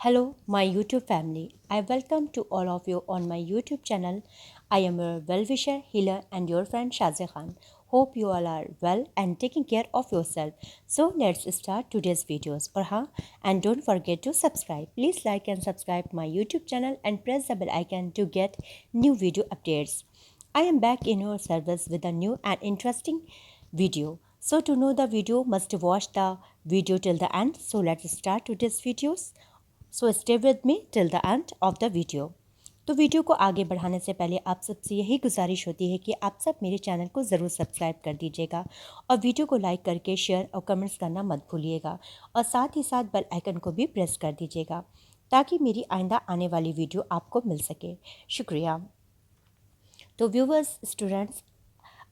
Hello, my YouTube family. I welcome to all of you on my YouTube channel. I am your well-wisher, healer, and your friend Shazia Khan. Hope you all are well and taking care of yourself. So let's start today's videos. And don't forget to subscribe. Please like and subscribe my YouTube channel and press the bell icon to get new video updates. I am back in your service with a new and interesting video. So to know the video, must watch the video till the end. So let's start today's videos. So stay with me till the end of the video. तो video को आगे बढ़ाने से पहले आप सबसे यही गुजारिश होती है कि आप सब मेरे चैनल को ज़रूर सब्सक्राइब कर दीजिएगा और वीडियो को लाइक करके शेयर और कमेंट्स करना मत भूलिएगा और साथ ही साथ बेल आइकन को भी प्रेस कर दीजिएगा ताकि मेरी आइंदा आने वाली वीडियो आपको मिल सके। शुक्रिया। तो व्यूवर्स, स्टूडेंट्स,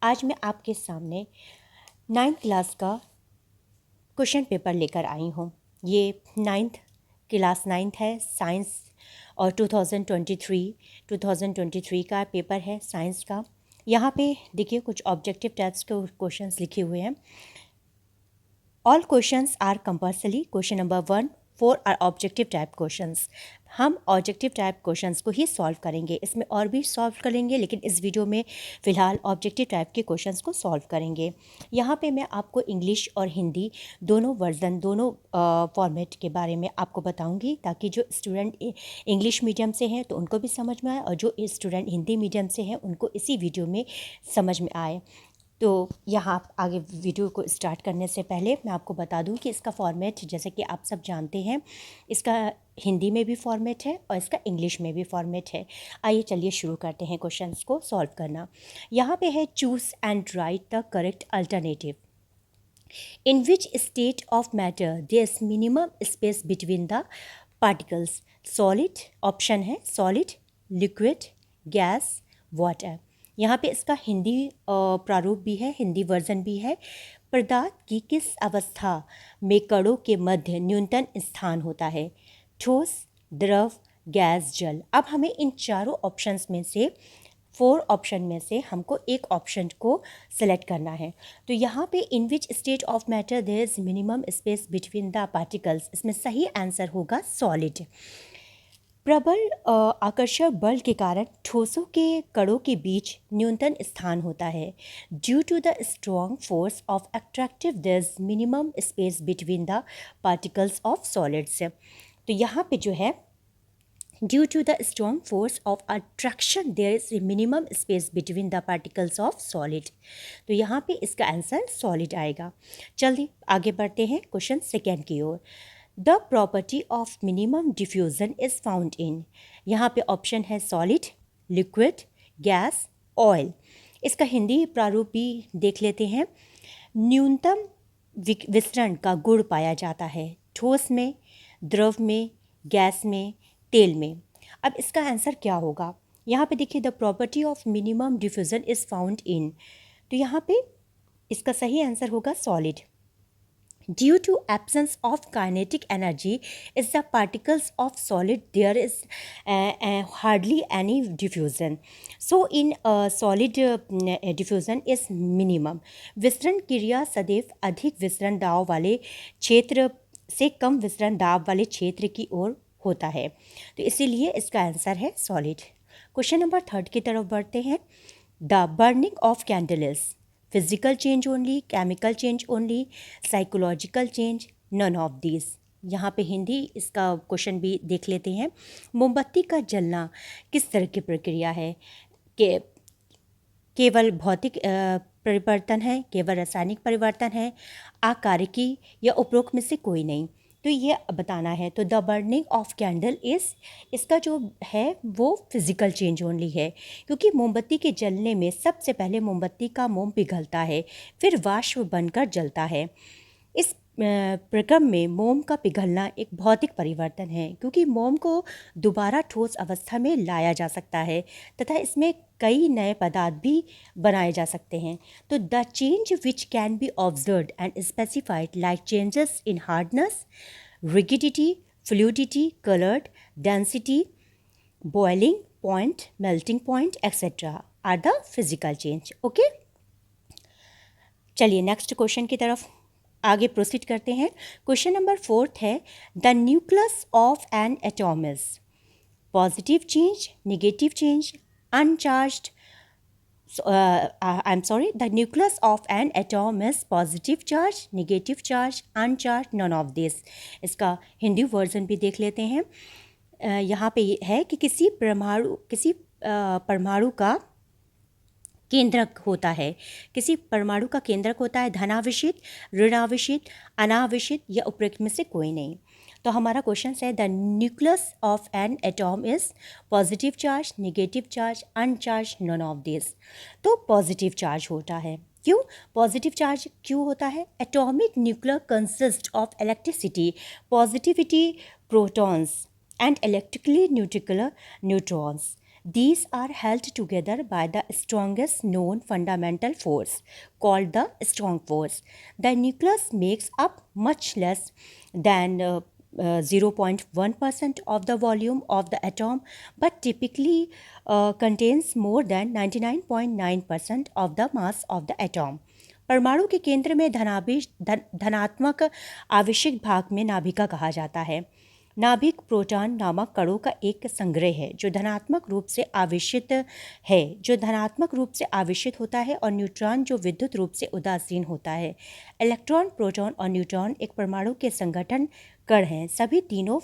आज मैं आपके सामने 9th क्लास का क्वेश्चन पेपर लेकर आई हूँ। ये क्लास 9th है, साइंस, और 2023 का पेपर है साइंस का। यहाँ पे देखिए कुछ ऑब्जेक्टिव टाइप्स के क्वेश्चंस लिखे हुए हैं। All questions are compulsory. Question number 1 4 are objective type questions. हम ऑब्जेक्टिव टाइप क्वेश्चंस को ही सॉल्व करेंगे, इसमें और भी सॉल्व करेंगे, लेकिन इस वीडियो में फ़िलहाल ऑब्जेक्टिव टाइप के क्वेश्चंस को सॉल्व करेंगे। यहाँ पे मैं आपको इंग्लिश और हिंदी दोनों वर्जन, दोनों फॉर्मेट के बारे में आपको बताऊँगी ताकि जो स्टूडेंट इंग्लिश मीडियम से हैं तो उनको भी समझ में आए और जो स्टूडेंट हिंदी मीडियम से हैं उनको इसी वीडियो में समझ में आए। तो यहाँ आगे वीडियो को स्टार्ट करने से पहले मैं आपको बता दूं कि इसका फॉर्मेट, जैसे कि आप सब जानते हैं, इसका हिंदी में भी फॉर्मेट है और इसका इंग्लिश में भी फॉर्मेट है। आइए चलिए शुरू करते हैं क्वेश्चंस को सॉल्व करना। यहाँ पे है choose and write the correct alternative. In which state of matter there is minimum space between the particles? Solid, option है सॉलिड, लिक्विड, गैस, वाटर। यहाँ पे इसका हिंदी प्रारूप भी है, हिंदी वर्जन भी है। पदार्थ की किस अवस्था में कणों के मध्य न्यूनतम स्थान होता है? ठोस, द्रव, गैस, जल। अब हमें इन चारों ऑप्शंस में से 4 ऑप्शन में से हमको एक ऑप्शन को सेलेक्ट करना है। तो यहाँ पे in which state of matter there is minimum space between the particles, इसमें सही आंसर होगा सॉलिड। प्रबल आकर्षण बल के कारण ठोसों के कणों के बीच न्यूनतम स्थान होता है। Due to the strong force of attractive there is minimum space between the particles of solids. तो यहाँ पे जो है, due to the strong force of attraction there is minimum space between the particles of solid. तो यहाँ पे इसका answer solid आएगा। चलिए आगे बढ़ते हैं क्वेश्चन सेकेंड की ओर। The property of minimum diffusion is found in. यहाँ पे ऑप्शन है सॉलिड, लिक्विड, गैस, ऑयल। इसका हिंदी प्रारूप भी देख लेते हैं। न्यूनतम विसरण का गुण पाया जाता है ठोस में, द्रव में, गैस में, तेल में। अब इसका आंसर क्या होगा? यहाँ पे देखिए, the property of minimum diffusion is found इन, तो यहाँ पे इसका सही आंसर होगा solid. Due to absence of kinetic energy is the particles of solid, there is hardly any diffusion. So in solid diffusion is minimum. विसरण क्रिया सदैव अधिक विसरण दाब वाले क्षेत्र से कम विसरण दाब वाले क्षेत्र की ओर होता है, तो इसीलिए इसका आंसर है सॉलिड। क्वेश्चन नंबर 3 की तरफ बढ़ते हैं। The burning of candles, physical change only, chemical change only, psychological change, none of this. यहाँ पे हिंदी इसका क्वेश्चन भी देख लेते हैं। मोमबत्ती का जलना किस तरह की प्रक्रिया है? केवल भौतिक परिवर्तन है, केवल रासायनिक परिवर्तन है, आकारिकी, या उपरोक्त में से कोई नहीं? तो ये बताना है। तो the burning of candle is, इसका जो है वो फिज़िकल चेंज ओनली है, क्योंकि मोमबत्ती के जलने में सबसे पहले मोमबत्ती का मोम पिघलता है, फिर वाष्प बनकर जलता है। इस प्रक्रम में मोम का पिघलना एक भौतिक परिवर्तन है, क्योंकि मोम को दोबारा ठोस अवस्था में लाया जा सकता है तथा इसमें कई नए पदार्थ भी बनाए जा सकते हैं। तो the change which can be observed and specified like changes in hardness, rigidity, fluidity, coloured, density, boiling point, melting point, etcetera are the physical change. Okay, चलिए नेक्स्ट क्वेश्चन की तरफ आगे प्रोसीड करते हैं। क्वेश्चन नंबर 4 है, the nucleus of an atom is positive change, negative change, uncharged, I'm sorry, the nucleus of an atom is positive charge, negative charge, uncharged, none of this. इसका Hindi version भी देख लेते हैं। यहाँ पे है कि किसी परमाणु का केंद्रक होता है, किसी परमाणु का केंद्रक होता है धनावेशित, ऋणावेशित, अनावेशित या उपरोक्त में से कोई नहीं। तो हमारा क्वेश्चन है, the nucleus of an atom is positive charge, negative charge, uncharge, none of this. तो पॉजिटिव चार्ज होता है। क्यों पॉजिटिव चार्ज क्यों होता है? Atomic nuclear consist of electricity, positivity protons and electrically neutrons. These are held together by the strongest known fundamental force called the strong force. The nucleus makes up much less than 0.1% of the volume of the atom, but typically contains more than 99.9% of the mass of the atom. परमाणु के केंद्र में धनात्मक आवेशित भाग में नाभिका कहा जाता है। नाभिक प्रोटॉन नामक कणों का एक संग्रह है जो धनात्मक रूप से आवेशित होता है और न्यूट्रॉन जो विद्युत रूप से उदासीन होता है। इलेक्ट्रॉन, प्रोटॉन और न्यूट्रॉन एक परमाणु के संगठन कण हैं, सभी तीनों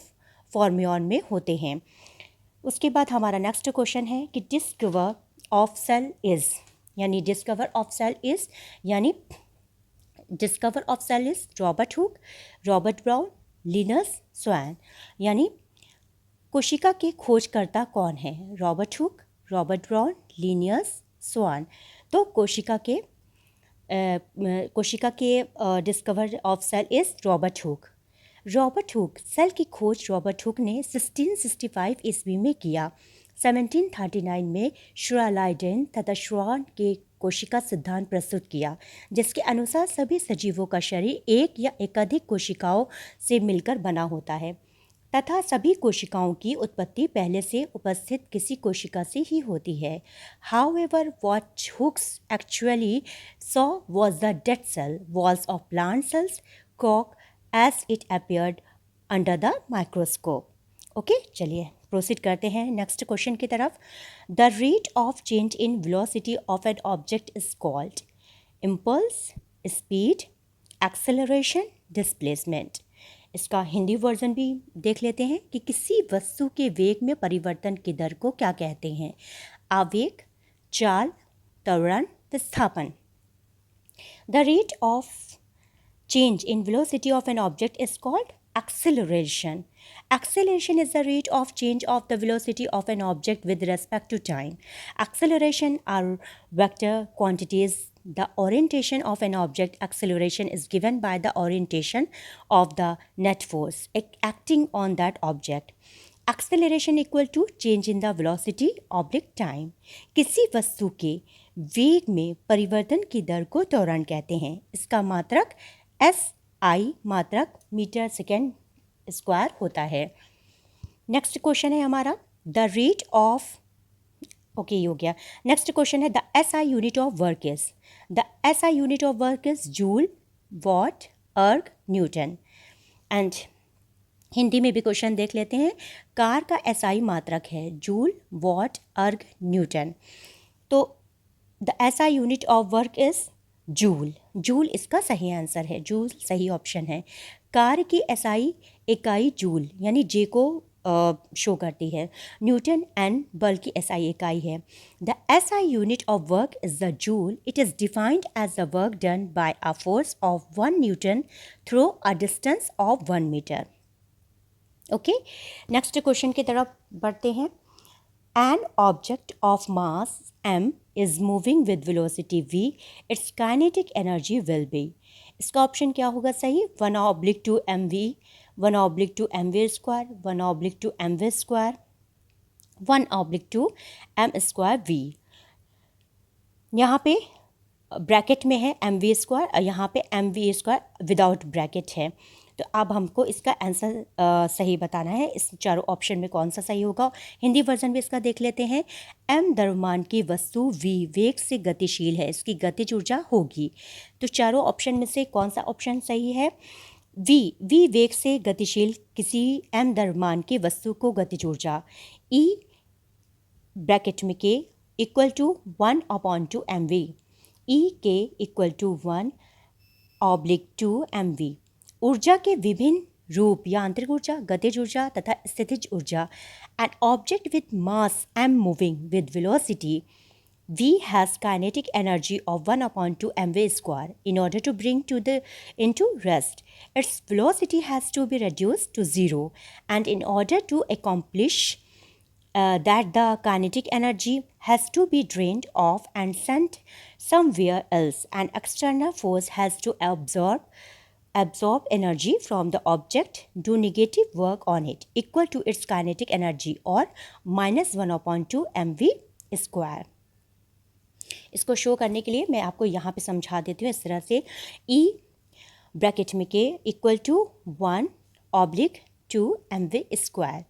फॉर्मियन में होते हैं। उसके बाद हमारा नेक्स्ट क्वेश्चन है कि discover of cell is Robert Hooke, Robert Brown, Linus Swain. यानी कोशिका के खोजकर्ता कौन है? Robert Hooke, Robert Brown, Linnaeus Swain. तो कोशिका के discover of cell is Robert Hooke. Cell की खोज रॉबर्ट हुक ने 1665 ईस्वी में किया। 1739 में श्रालाइडेन तथा श्वान के कोशिका सिद्धांत प्रस्तुत किया, जिसके अनुसार सभी सजीवों का शरीर एक या एकाधिक कोशिकाओं से मिलकर बना होता है तथा सभी कोशिकाओं की उत्पत्ति पहले से उपस्थित किसी कोशिका से ही होती है। However, what Hooks actually saw was the dead cell walls of plant cells cork as it appeared under the microscope. Okay, चलिए प्रोसीड करते हैं नेक्स्ट क्वेश्चन की तरफ। The rate of change in velocity of an object is called impulse, speed, acceleration, displacement. इसका Hindi version भी देख लेते हैं कि किसी वस्तु के वेग में परिवर्तन की दर को क्या कहते हैं? आवेग, चाल, त्वरण, विस्थापन। The rate of change in velocity of an object is called acceleration. Acceleration is the rate of change of the velocity of an object with respect to time. Acceleration are vector quantities. The orientation of an object acceleration is given by the orientation of the net force acting on that object. Acceleration equal to change in the velocity oblique time. किसी वस्तु के वेग में परिवर्तन की दर को त्वरण कहते हैं। इसका मात्रक SI मात्रक मीटर सेकेंड स्क्वायर होता है। नेक्स्ट क्वेश्चन है हमारा द रेट ऑफ ये हो गया। नेक्स्ट क्वेश्चन है the SI unit of work is joule, what, अर्ग, न्यूटन। एंड हिंदी में भी क्वेश्चन देख लेते हैं। कार का SI मात्रक है जूल, वॉट, अर्ग, न्यूटन। तो the SI unit of work is joule इसका सही आंसर है। जूल सही ऑप्शन है। कार की SI इकाई जूल यानी जे को शो करती है। न्यूटन एन बल की SI इकाई है। The SI unit of work is the joule. It is defined as the work done by a force of 1 newton through a distance of 1 metre. Okay, next question की तरफ बढ़ते हैं। An object of mass m is moving with velocity v, its kinetic energy will be. इसका option क्या होगा सही? 1/2 mv, 1/2 mv square, 1/2 mv square, 1/2 m square v। यहाँ पे ब्रैकेट में है mv स्क्वायर और यहाँ पे mv स्क्वायर विदाउट ब्रैकेट है। तो अब हमको इसका आंसर सही बताना है। इस चारों ऑप्शन में कौन सा सही होगा। हिंदी वर्जन भी इसका देख लेते हैं। m द्रव्यमान की वस्तु v वेग से गतिशील है, इसकी गतिज ऊर्जा होगी। तो चारों ऑप्शन में से कौन सा ऑप्शन सही है। v वेग से गतिशील किसी m द्रव्यमान की वस्तु को गतिज ऊर्जा E ब्रैकेट में k equal to 1/2 mv, E k equal to 1/2 mv। ऊर्जा के विभिन्न रूप यांत्रिक ऊर्जा, गतिज ऊर्जा तथा स्थितिज ऊर्जा। An object with mass m moving with velocity v has kinetic energy of 1/2 mv square. In order to bring into rest, its velocity has to be reduced to 0, and in order to accomplish that, the kinetic energy has to be drained off and sent somewhere else. An external force has to absorb energy from the object, do negative work on it equal to its kinetic energy, or -1/2 mv square. इसको show करने के लिए मैं आपको यहाँ पे समझा देती हूँ इस तरह से। E ब्रैकेट में k equal to 1/2 mv square,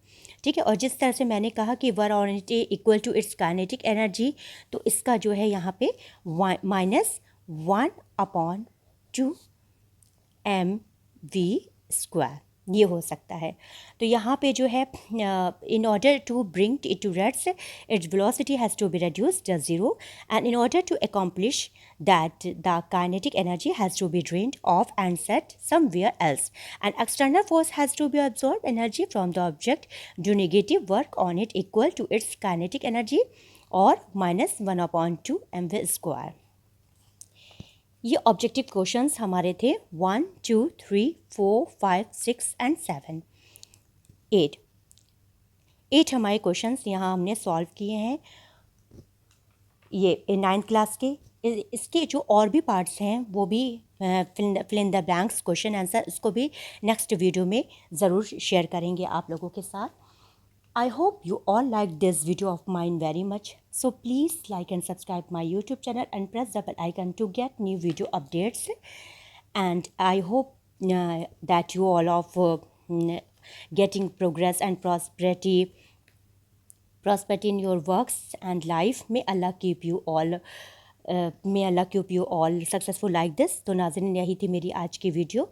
ठीक है। और जिस तरह से मैंने कहा कि वरानिटी equal to its kinetic energy, तो इसका जो है यहाँ पे -1/2 mv स्क्वायर ये हो सकता है। तो यहाँ पे जो है in order to bring it to rest, its velocity has to be reduced to 0, and in order to accomplish that, the kinetic energy has to be drained off and set somewhere else. An external force has to be absorbed energy from the object, do negative work on it equal to its kinetic energy, or -1/2 mv square. ये objective questions हमारे थे 1, 2, 3, 4, 5, 6 and 7, 8 हमारे questions यहाँ हमने solve किए हैं ये 9th class के। इसके जो और भी पार्ट्स हैं वो भी fill in the blanks question answer, उसको भी नेक्स्ट वीडियो में ज़रूर शेयर करेंगे आप लोगों के साथ। I hope you all like this video of mine very much. So please like and subscribe my YouTube channel and press the bell icon to get new video updates. And I hope that you all of getting progress and prosperity in your works and life. May Allah keep you all successful like this. तो नाज़रीन, यही थी मेरी आज की video.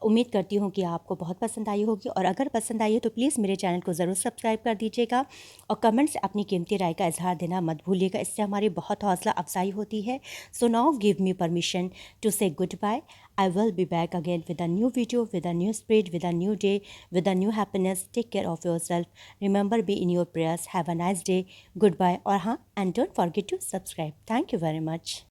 उम्मीद करती हूँ कि आपको बहुत पसंद आई होगी, और अगर पसंद आई है तो प्लीज़ मेरे चैनल को ज़रूर सब्सक्राइब कर दीजिएगा, और कमेंट से अपनी कीमती राय का इजहार देना मत भूलिएगा, इससे हमारी बहुत हौसला अफजाई होती है। So now give me permission to say good bye. I will be back again with a new video, with a new spirit, with a new day, with a new happiness. Take care of your self, remember be in your prayers, have a nice day, good bye, और हाँ, and don't forget to subscribe. Thank you very much.